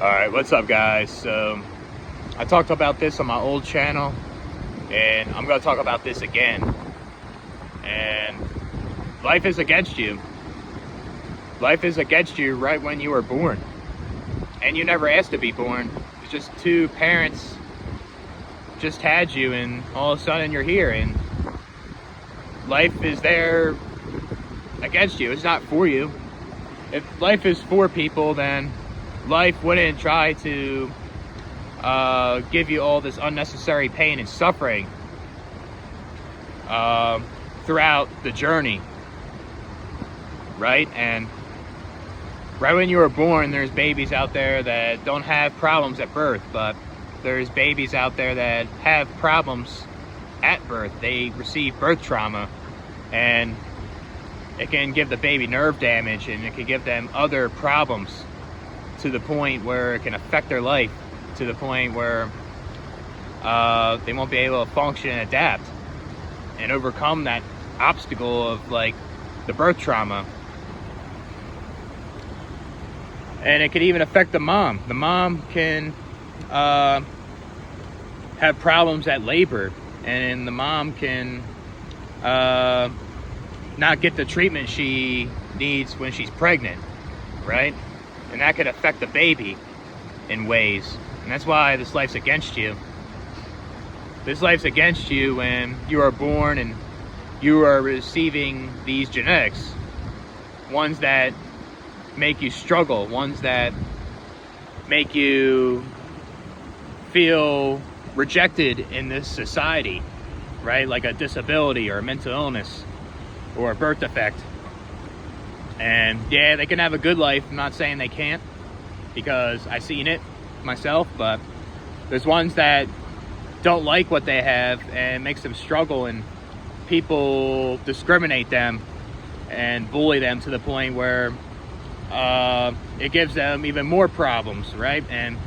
Alright, what's up guys? So I talked about this on my old channel and I'm going to talk about this again. And life is against you. Life is against you right when you were born. And you never asked to be born. It's just two parents just had you and all of a sudden you're here and life is there against you. It's not for you. If life is for people, then life wouldn't try to give you all this unnecessary pain and suffering throughout the journey, right? And right when you were born, there's babies out there that don't have problems at birth, but there's babies out there that have problems at birth. They receive birth trauma, and it can give the baby nerve damage, and it can give them other problems to the point where it can affect their life, to the point where they won't be able to function and adapt and overcome that obstacle of like the birth trauma. And it could even affect the mom. The mom can have problems at labor, and the mom can not get the treatment she needs when she's pregnant, right? And that could affect the baby in ways. And that's why this life's against you. This life's against you when you are born and you are receiving these genetics. Ones that make you struggle, ones that make you feel rejected in this society, right? Like a disability or a mental illness or a birth defect. And yeah, they can have a good life. I'm not saying they can't, because I've seen it myself, but there's ones that don't like what they have and it makes them struggle, and people discriminate them and bully them to the point where it gives them even more problems, right? And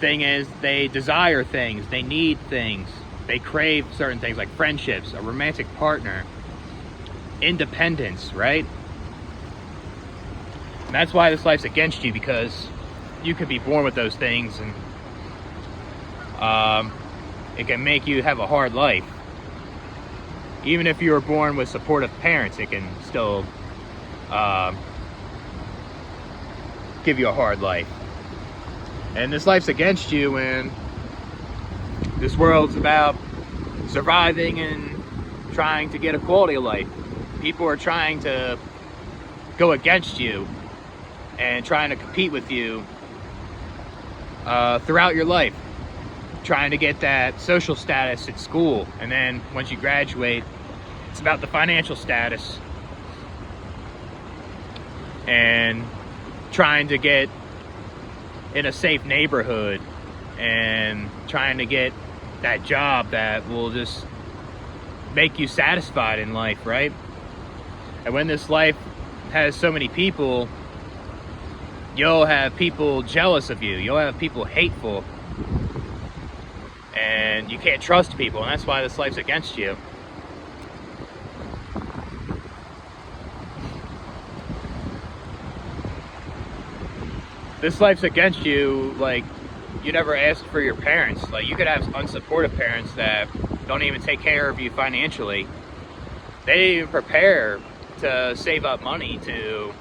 thing is, they desire things, they need things, they crave certain things like friendships, a romantic partner, independence, right? And that's why this life's against you, because you could be born with those things, and it can make you have a hard life. Even if you were born with supportive parents, it can still give you a hard life. And this life's against you when this world's about surviving and trying to get a quality of life. People are trying to go against you and trying to compete with you throughout your life, trying to get that social status at school. And then once you graduate, it's about the financial status and trying to get in a safe neighborhood and trying to get that job that will just make you satisfied in life, right? And when this life has so many people, you'll have people jealous of you, you'll have people hateful, and you can't trust people, and that's why this life's against you. This life's against you, like, you never asked for your parents. Like, you could have unsupportive parents that don't even take care of you financially. They didn't even prepare to save up money to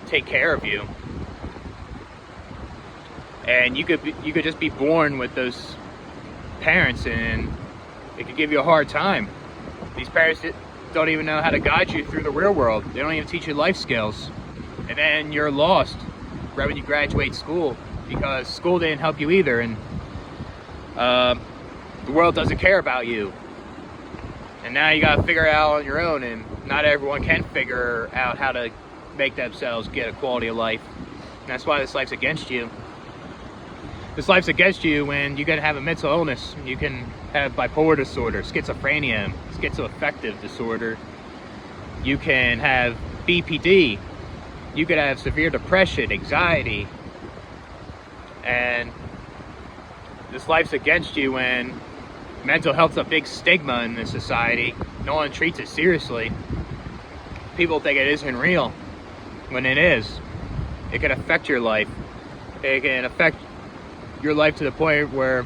take care of you. And you could just be born with those parents, and it could give you a hard time. These parents don't even know how to guide you through the real world. They don't even teach you life skills. And then you're lost right when you graduate school, because school didn't help you either, and the world doesn't care about you. And now you gotta figure it out on your own, and not everyone can figure out how to make themselves get a quality of life. And that's why this life's against you. This life's against you when you can have a mental illness. You can have bipolar disorder, schizophrenia, schizoaffective disorder. You can have BPD. You could have severe depression, anxiety. And this life's against you when mental health's a big stigma in this society. No one treats it seriously. People think it isn't real, when it is. It can affect your life. It can affect your life to the point where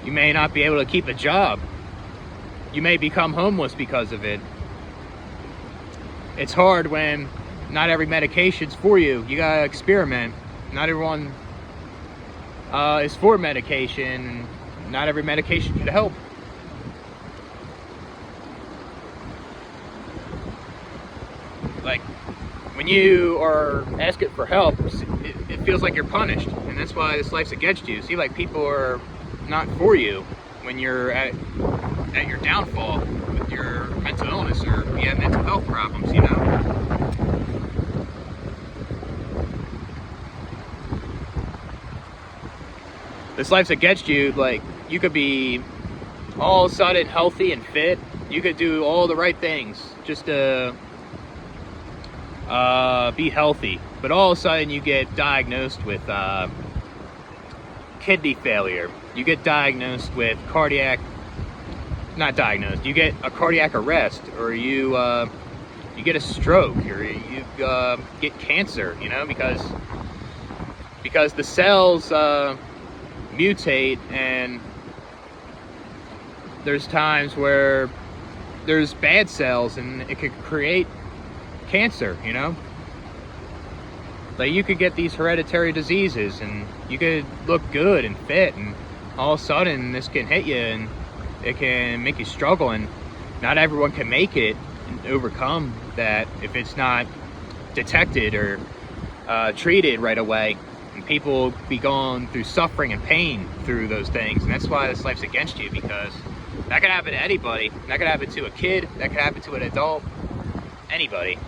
you may not be able to keep a job. You may become homeless because of it. It's hard when not every medication's for you. You gotta experiment. Not everyone is for medication. Not every medication should help. Like, when you are asking for help, it feels like you're punished, and that's why this life's against you. See, like, people are not for you when you're at your downfall with your mental illness or you have mental health problems, you know? This life's against you. Like, you could be all of a sudden healthy and fit. You could do all the right things just to be healthy, but all of a sudden you get diagnosed with kidney failure. You get diagnosed with you get a cardiac arrest, or you get a stroke, or you get cancer, you know, because the cells mutate, and there's times where there's bad cells and it could create cancer, you know? Like, you could get these hereditary diseases and you could look good and fit, and all of a sudden this can hit you and it can make you struggle, and not everyone can make it and overcome that if it's not detected or treated right away. And people will be going through suffering and pain through those things, and that's why this life's against you, because that could happen to anybody. That could happen to a kid, that could happen to an adult, anybody.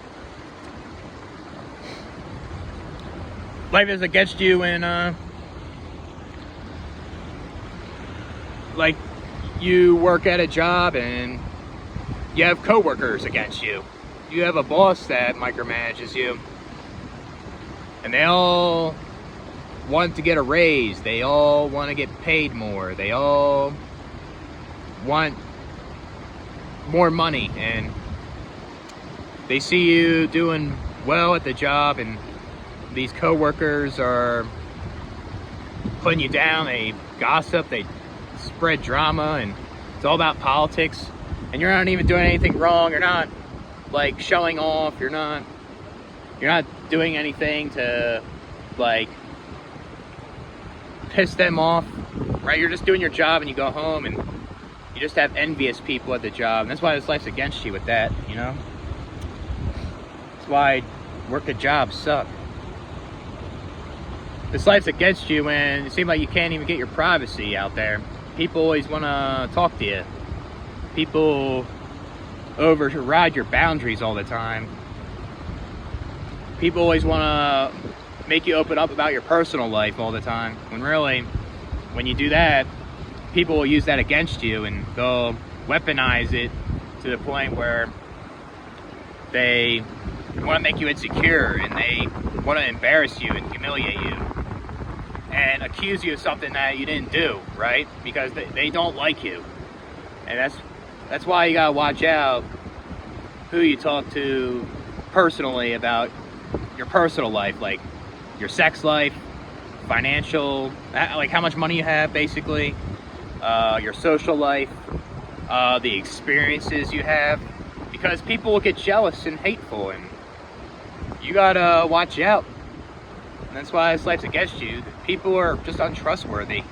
Life is against you when like, you work at a job and you have coworkers against you. You have a boss that micromanages you, and they all want to get a raise. They all want to get paid more. They all want more money, and they see you doing well at the job, and these coworkers are putting you down. They gossip, they spread drama, and it's all about politics, and you're not even doing anything wrong. You're not, like, showing off. You're not doing anything to, like, piss them off, right? You're just doing your job, and you go home, and you just have envious people at the job, and that's why this life's against you with that, you know? That's why work at jobs suck. This life's against you when it seems like you can't even get your privacy out there. People always want to talk to you. People override your boundaries all the time. People always want to make you open up about your personal life all the time, when really, when you do that, people will use that against you, and they'll weaponize it to the point where they want to make you insecure, and they want to embarrass you and humiliate you and accuse you of something that you didn't do, right? Because they don't like you. And that's why you gotta watch out who you talk to personally about your personal life, like your sex life, financial, like how much money you have, basically, your social life, the experiences you have, because people will get jealous and hateful, and you gotta watch out. And that's why this life's against you. People are just untrustworthy.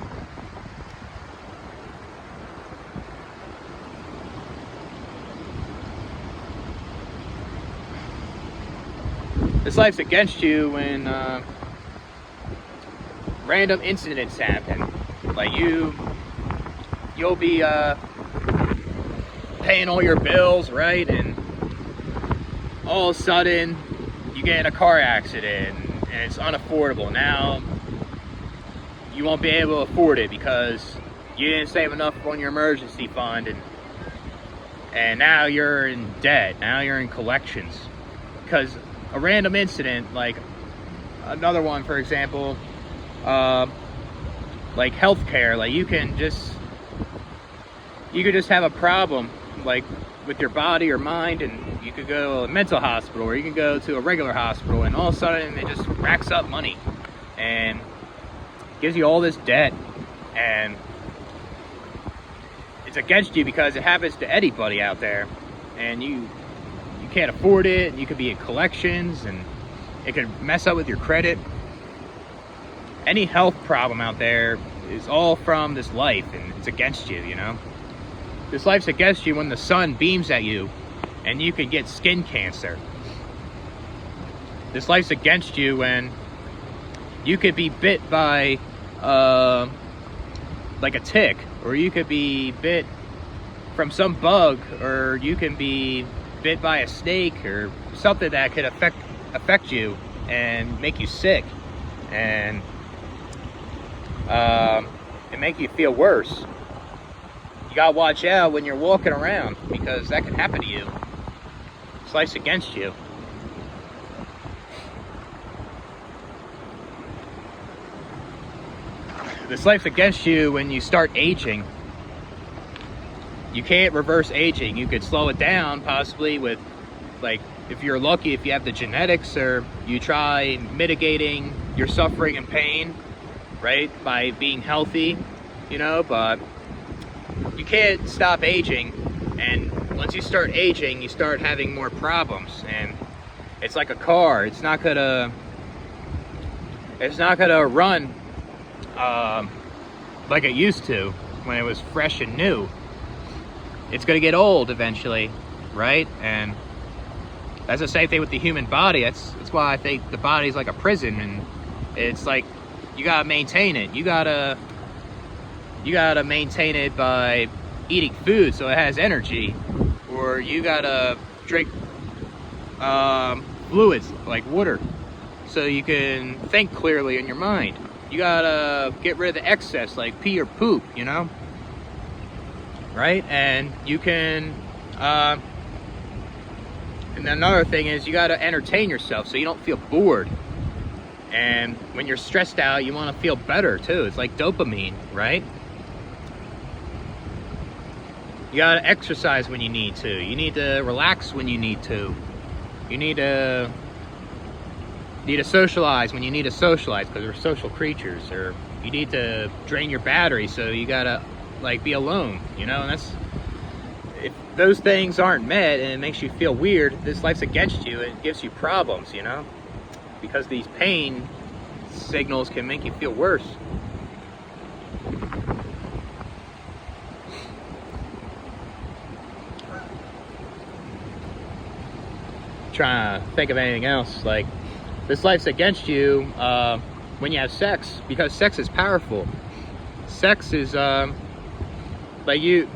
This life's against you when random incidents happen. Like, you'll be paying all your bills, right? And all of a sudden you get in a car accident and it's unaffordable. Now you won't be able to afford it because you didn't save enough on your emergency fund, and now you're in debt. Now you're in collections because a random incident, like another one, for example, like healthcare. Like, you could just have a problem, like with your body or mind, and you could go to a mental hospital, or you can go to a regular hospital, and all of a sudden it just racks up money. and gives you all this debt, and it's against you because it happens to anybody out there, and you can't afford it, and you could be in collections, and it could mess up with your credit. Any health problem out there is all from this life, and it's against you, you know? This life's against you when the sun beams at you and you could get skin cancer. This life's against you when you could be bit by like a tick, or you could be bit from some bug, or you can be bit by a snake or something that could affect you and make you sick, and make you feel worse. You gotta watch out when you're walking around, because that can happen to you. This life's against you. This life's against you when you start aging. You can't reverse aging. You could slow it down, possibly with, like, if you're lucky, if you have the genetics, or you try mitigating your suffering and pain, right, by being healthy, you know, but you can't stop aging. And once you start aging, you start having more problems. And it's like a car. It's not gonna run like it used to when it was fresh and new. It's gonna get old eventually, right? And that's the same thing with the human body. That's why I think the body's like a prison, and it's like you gotta maintain it. You gotta maintain it by eating food so it has energy, or you gotta drink fluids like water so you can think clearly in your mind. You gotta get rid of the excess, like pee or poop, you know, right? And you can and another thing is you gotta entertain yourself so you don't feel bored. And when you're stressed out, you want to feel better too. It's like dopamine, right? You gotta exercise when you need to. You need to relax when you need to. You need to socialize when you need to socialize, because we're social creatures. Or you need to drain your battery, so you gotta, like, be alone, you know? And that's, if those things aren't met and it makes you feel weird, this life's against you. It gives you problems, you know? Because these pain signals can make you feel worse. Trying to think of anything else. Like, this life's against you when you have sex, because sex is powerful. Sex is like you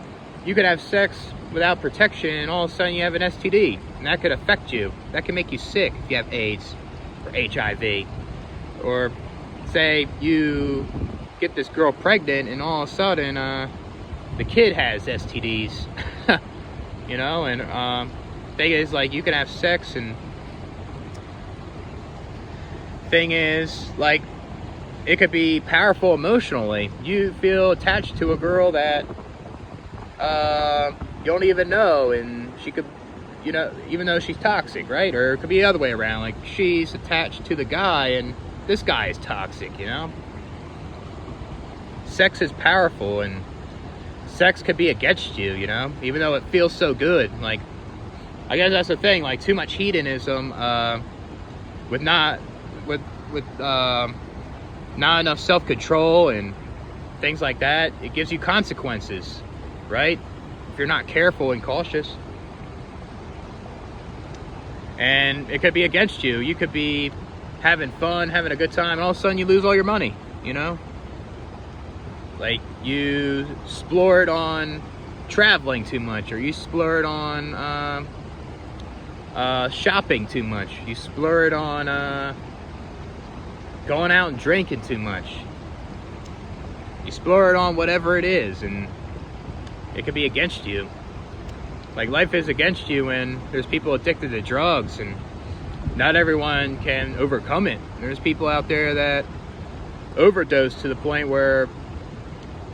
could have sex without protection, and all of a sudden you have an STD, and that could affect you. That can make you sick if you have AIDS or HIV. Or say you get this girl pregnant, and all of a sudden the kid has STDs. You know, and thing is, like, you can have sex, and thing is, like, it could be powerful emotionally. You feel attached to a girl that you don't even know, and she could, you know, even though she's toxic, right? Or it could be the other way around, like she's attached to the guy and this guy is toxic, you know? Sex is powerful, and sex could be against you, you know? Even though it feels so good. Like, I guess that's the thing, like, too much hedonism with not enough self-control and things like that, it gives you consequences, right? If you're not careful and cautious. And it could be against you. You could be having fun, having a good time, and all of a sudden you lose all your money, you know? Like, you splurge on traveling too much, or you splurge on shopping too much. You splurge on going out and drinking too much. You splurge on whatever it is, and it could be against you. Like, life is against you when there's people addicted to drugs, and not everyone can overcome it. There's people out there that overdose to the point where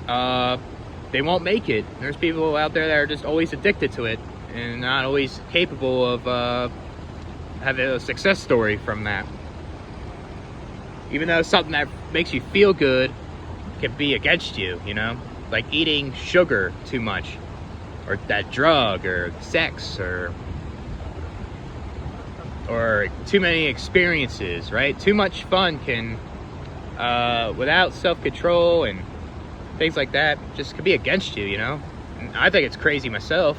they won't make it. There's people out there that are just always addicted to it and not always capable of having a success story from that. Even though something that makes you feel good can be against you, you know? Like eating sugar too much, or that drug, or sex, or too many experiences, right? Too much fun can, without self-control and things like that, just could be against you, you know? And I think it's crazy myself.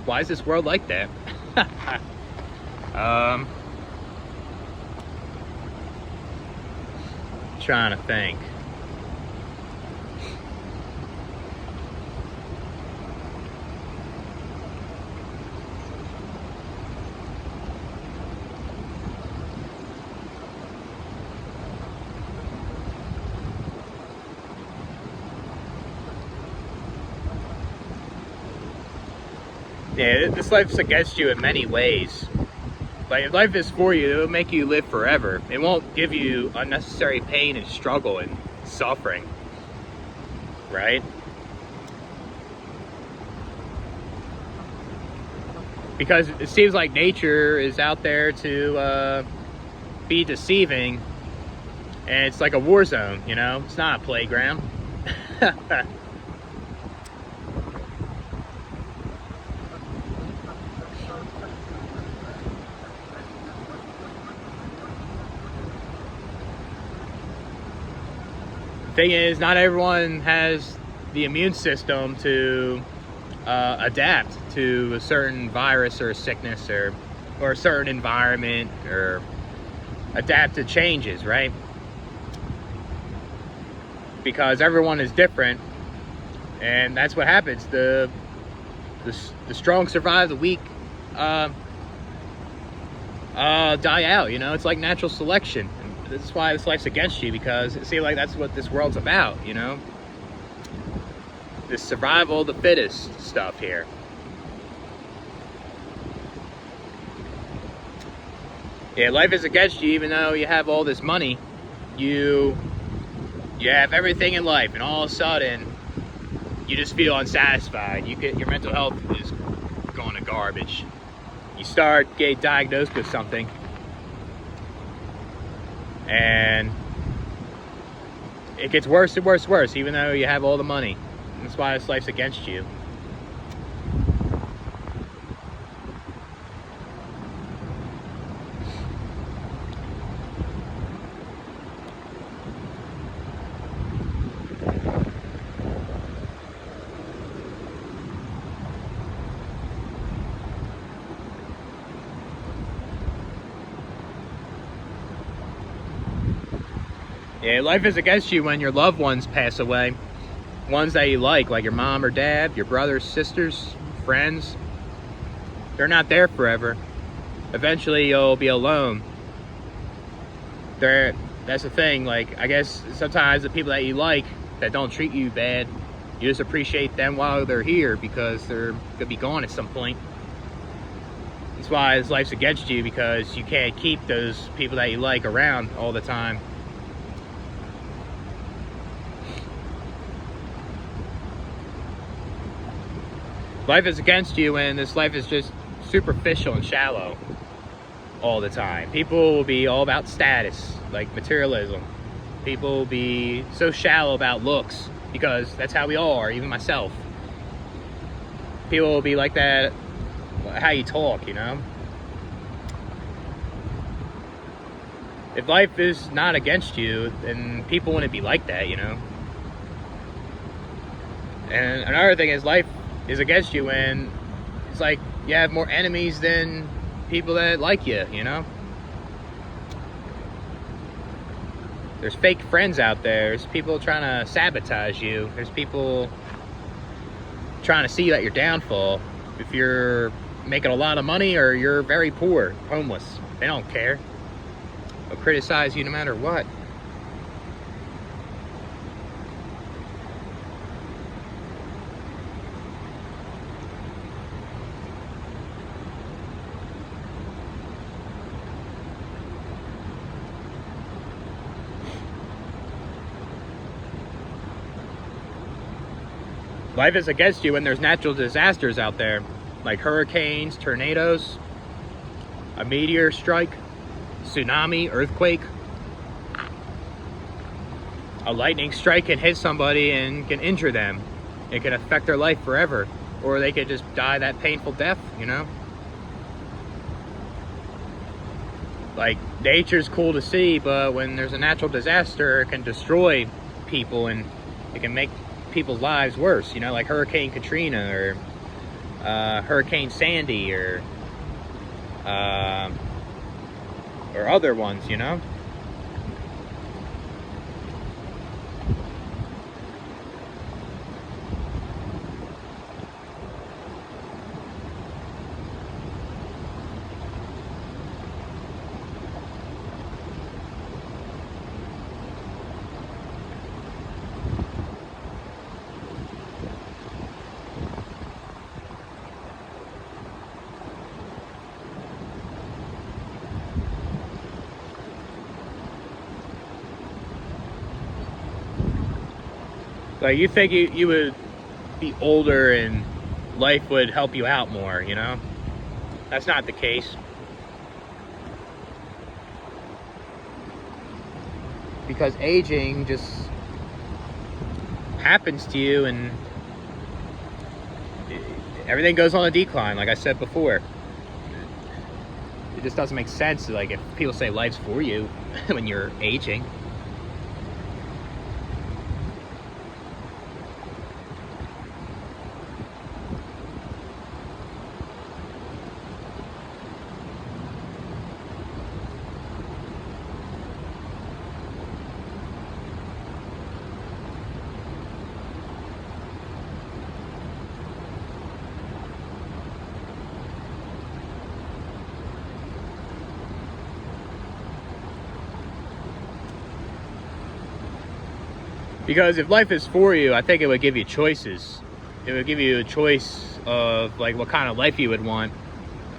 Why is this world like that? Trying to think. Yeah, this life's against you in many ways. Like, if life is for you, it'll make you live forever. It won't give you unnecessary pain and struggle and suffering, right? Because it seems like nature is out there to be deceiving, and it's like a war zone, you know? It's not a playground. Thing is, not everyone has the immune system to adapt to a certain virus or a sickness or a certain environment, or adapt to changes, right? Because everyone is different, and that's what happens. The strong survive, the weak die out, you know? It's like natural selection. That's why this life's against you, because it seems like that's what this world's about, you know? This survival of the fittest stuff here. Yeah, life is against you. Even though you have all this money, you have everything in life, and all of a sudden you just feel unsatisfied. Your mental health is going to garbage. You start getting diagnosed with something, and it gets worse and worse and worse, even though you have all the money. That's why this life's against you. Yeah, life is against you when your loved ones pass away. Ones that you like your mom or dad, your brothers, sisters, friends. They're not there forever. Eventually you'll be alone. That's the thing, like, I guess sometimes the people that you like that don't treat you bad, you just appreciate them while they're here, because they're gonna be gone at some point. That's why this life's against you, because you can't keep those people that you like around all the time. Life is against you when this life is just superficial and shallow all the time. People will be all about status, like materialism. People will be so shallow about looks, because that's how we all are, even myself. People will be like that, how you talk, you know? If life is not against you, then people wouldn't be like that, you know? And another thing is, life is against you when it's like you have more enemies than people that like you, you know? There's fake friends out there. There's people trying to sabotage you. There's people trying to see that your downfall. If you're making a lot of money or you're very poor, homeless, they don't care. They'll criticize you no matter what. Life is against you when there's natural disasters out there, like hurricanes, tornadoes, a meteor strike, tsunami, earthquake. a lightning strike can hit somebody and can injure them. It can affect their life forever. Or they could just die that painful death, you know? Like, nature's cool to see, but when there's a natural disaster, it can destroy people and it can make people's lives worse, you know, like Hurricane Katrina or Hurricane Sandy or other ones, you know? Like, you think you would be older and life would help you out more, you know? That's not the case. Because aging just happens to you and everything goes on a decline, like I said before. It just doesn't make sense, like, if people say life's for you when you're aging. Because if life is for you, I think it would give you choices. It would give you a choice of like what kind of life you would want.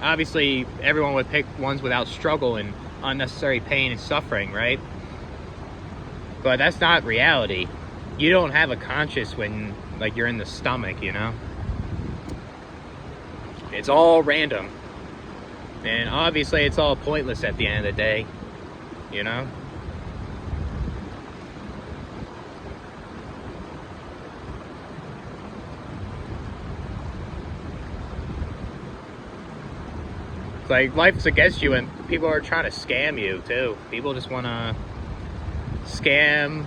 Obviously, everyone would pick ones without struggle and unnecessary pain and suffering, right? But that's not reality. You don't have a conscience when like you're in the stomach, you know? It's all random. And obviously it's all pointless at the end of the day, you know? It's like life's against you and people are trying to scam you too. People just want to scam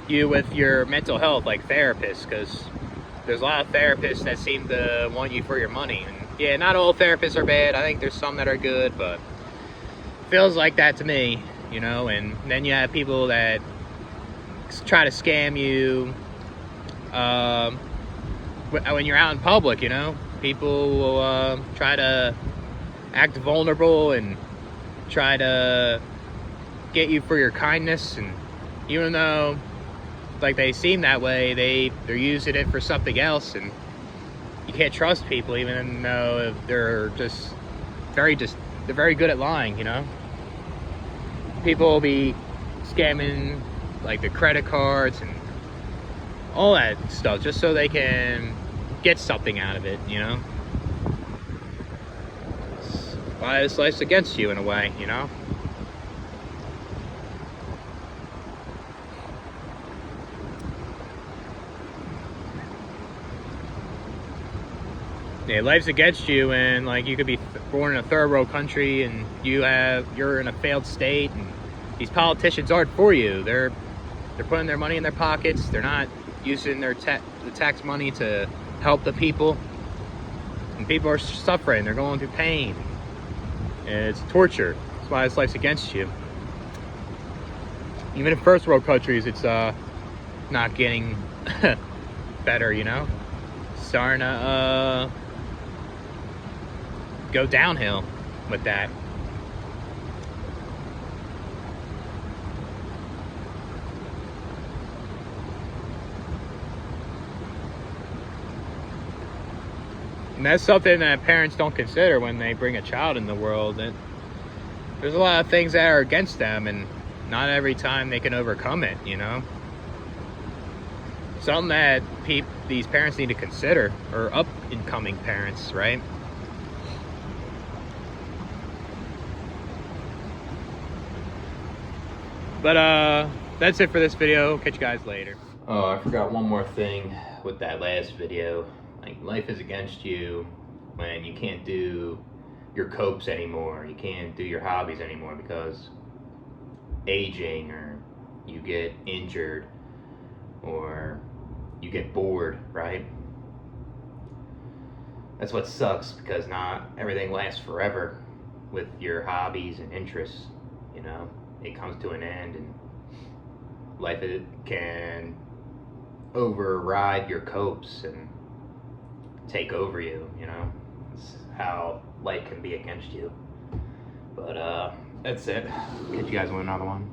you with your mental health, like therapists, because there's a lot of therapists that seem to want you for your money. And yeah, not all therapists are bad. I think there's some that are good, but it feels like that to me, you know? And then you have people that try to scam you when you're out in public, you know? People will try to act vulnerable and try to get you for your kindness, and even though like they seem that way, they're using it for something else, and you can't trust people even though they're very good at lying, you know? People will be scamming like the credit cards and all that stuff just so they can get something out of it, you know? Why this life's against you in a way, you know? Yeah, life's against you, and like you could be born in a third world country and you're in a failed state, and these politicians aren't for you. They're putting their money in their pockets. They're not using the tax money to help the people, and people are suffering. They're going through pain. It's torture. That's why this life's against you. Even in first world countries, it's not getting better, you know? It's starting to go downhill with that. And that's something that parents don't consider when they bring a child in the world. That there's a lot of things that are against them, and not every time they can overcome it, you know? Something that these parents need to consider, or up-and-coming parents, right? But that's it for this video. Catch you guys later. Oh, I forgot one more thing with that last video. Like, life is against you when you can't do your copes anymore. You can't do your hobbies anymore because aging, or you get injured, or you get bored, right? That's what sucks, because not everything lasts forever with your hobbies and interests, you know? It comes to an end, and life can override your copes and take over you, you know? It's how life can be against you. But that's it. Catch you guys with another one.